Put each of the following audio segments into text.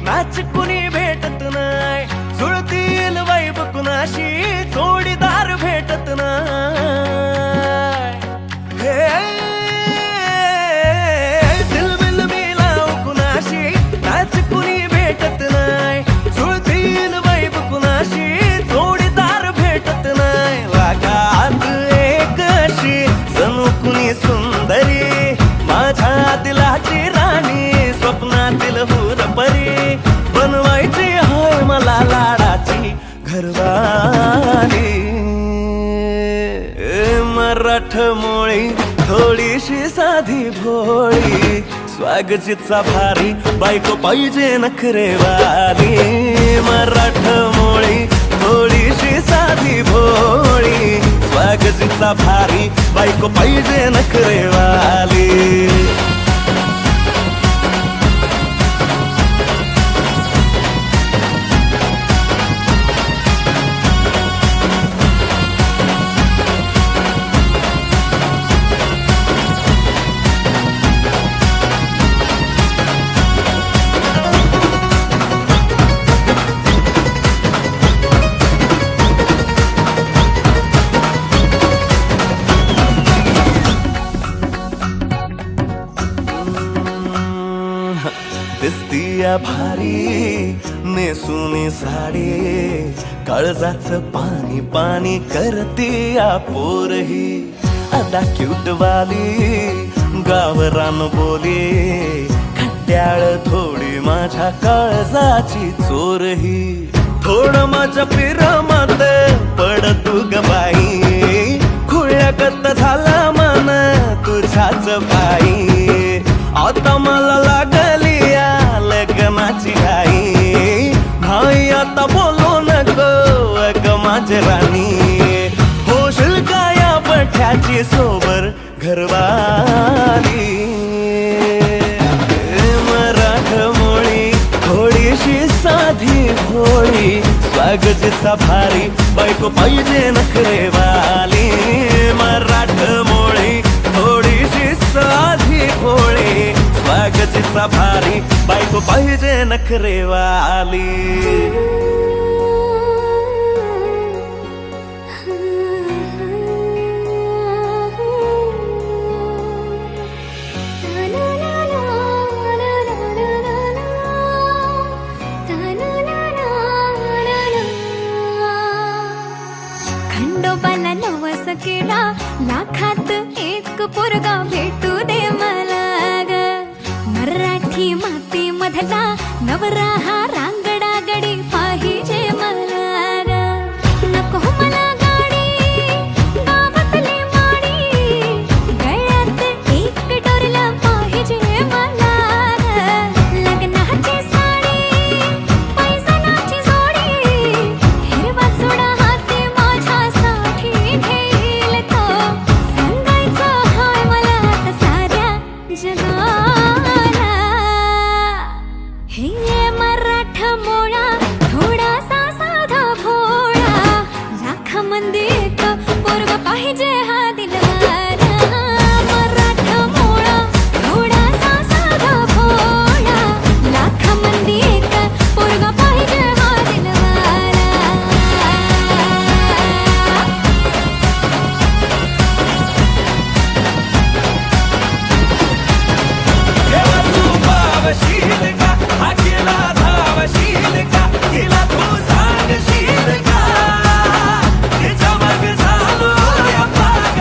Match कुणी भेटत नाय, जुळतील वाईब कुणाशी जोडीदार भेटत नाय. दिलबिल मिलाव कुणाशी मॅच कुणी भेटत नाय, जुळतील वाईब कुणाशी जोडीदार भेटत नाय. वागात एक अशी जणू कुणी सुंदरी, माझ्या दिलाची राणी, स्वप्नातील हुरपरी, बनवायची होय मला लाडाची घरवाली. मराठमोळी थोडीशी साधी भोळी, स्वागतीचा भारी बायको पाहिजे नखरेवाली. मराठमोळी थोडीशी साधी भोळी, स्वागतीचा भारी बायको पाहिजे नखरेवाली. दिसतीया भारी नेसुनी साडी, काळजाचं पाणी पाणी करतीया पोरही. आता क्यूट वाली गावरान बोली, खट्याळ थोडी माझ्या काळजाची चोरही. थोडं माझ्या पिरमत पड तू ग बाई, खुळ्यागत झाला मन तुझ्याच बाई. आता मला लागली या लग्नाची घाई, भाई आता बोलू नको अग माझी राणी. होशील का या पठ्याची सोबर घरवाली. मराठमोळी थोडीशी साधी भोळी, स्वागतीचा भारी बायको पाहिजे नखरेवाली. मराठमोळी थोडीशी साधी भोळी, स्वागतीचा भारी बायको पाहिजे नखरेवाली. खंडोबाला नवस केला, लाखात एक पोरगा भेटू दे मला ग. मराठी माती मधला नवरा हा रांगडा गडी पाहिजे मला ग. नको मला गाडी गावातली माडी, गळ्यात एक डोरला पाहिजे मला ग. लग्नाची साडी पैसनाची जोडी, हिरवा चुडा हाती माझ्यासाठी घेईल तो. सांगायचं हाय मला आता साऱ्या जगाला, हे मराठमोळा थोडासा साधा भोळा, लाखामध्ये एक पोरगा पाहिजे हा दिलवाला. मराठमोळा थोडासा साधा भोळा, लाखामध्ये एक पोरगा पाहिजे हा दिलवाला. तू पावशील का, हा केला धावशील का, तिला तू सांगशील का, तिच्या मग झालो या पागल.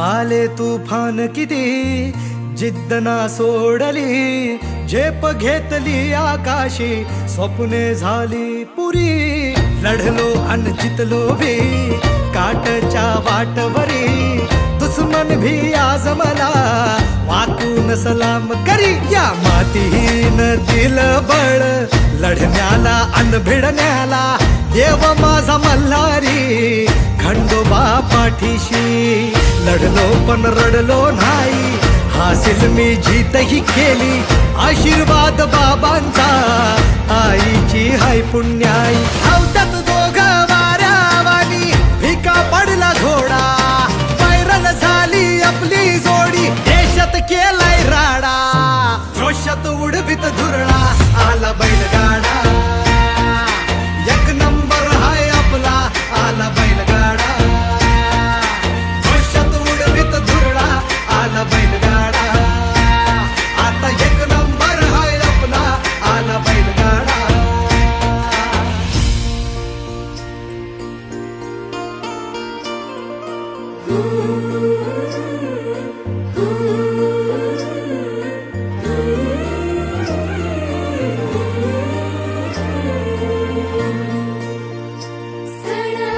आले तुफान किती जिद्द ना सोडली, झेप घेतली आकाशी, स्वप्ने झाली पुरी. लढलो अन जितलो भी काटच्या वाटवरी, दुश्मन भी आज मला वाकून सलाम करी. या मातीहीन दिल बळ लढण्याला अन भिडण्याला, देव माझा मल्हारी खंडोबा पाठीशी. लढलो पण रडलो नाही, हासिल मी जीतही केली, आशीर्वाद बाबांचा आईची हाय पुण्याई. धावतात दोघं वाऱ्यावानी, भिका पडला घोडा, पैरल झाली आपली जोडी, देशात केलाय राडा, जोशात उडवीत धुरळा, आला बैलगाडा. एक नंबर हाय आपला, आला बैलगाडा, जोशात उडवीत धुरळा, आला बैलगाडा. आता एक नंबर हाय आपला, आला बैलगाडा. सणा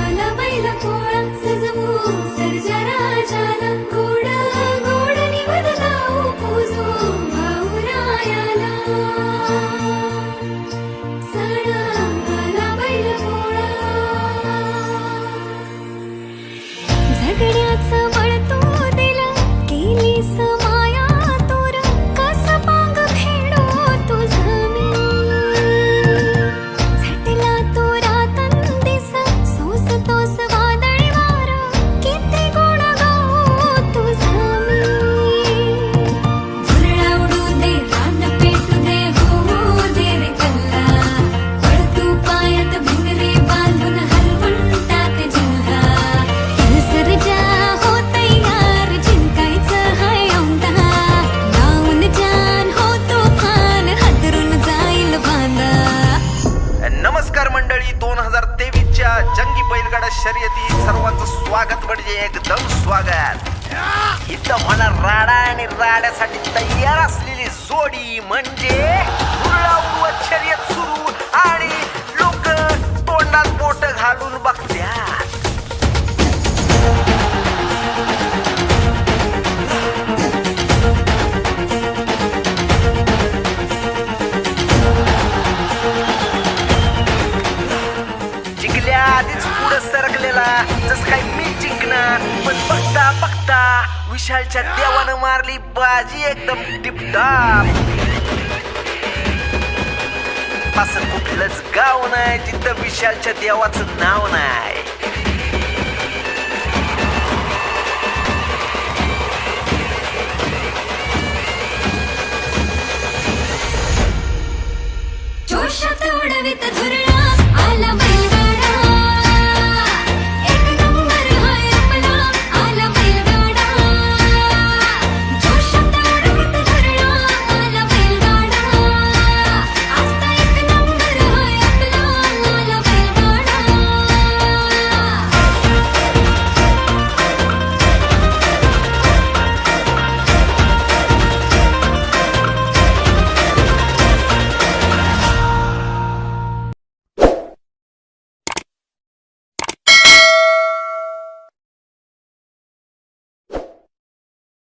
आला बैल पोळा, सजवू सर्जा राजाला, गोड गोड निवद लावू पूजू भाऊरायाला. सणा आला बैल पोळा, झगड्याचं बळ तू दिलं, केलीस माया तोर, कसं पांग फेडो तुझं मी. झटला तो रातंदिस, सोसतोस वादळी वारा, किती गुण गाऊ तुझं मी. धुरळा उडू दे, रान पेटू दे, होऊ दे रे कल्ला, वळतू पायात भिंगरे बांधून हलवून टाक जिल्हा. सरजा हो तयार, जिंकायचं हाय औंधा, लावून जान हो तुफान, हादरून जाईल बांधा. नमस्कार मंडळी, 2023च्या जंगी बैलगाडा शर्यती सर्वांचं स्वागत म्हणजे एकदम स्वागत. इथं होणार राडा आणि राड्यासाठी तयार असलेली जोडी म्हणजे उडवाउडवत शर्यत सुरू आणि लोक तोंडात बोट घालून बघत्यात. जिंकल्या आधीच पुढे सरकलेला, जस काय मी जिंकणार, पण बघता बघता विशालच्या देवानं मारली बाजी एकदम टिपटाप. असं कुठलंच गाव नाही जिथं विशालच्या देवाचं नाव नाही.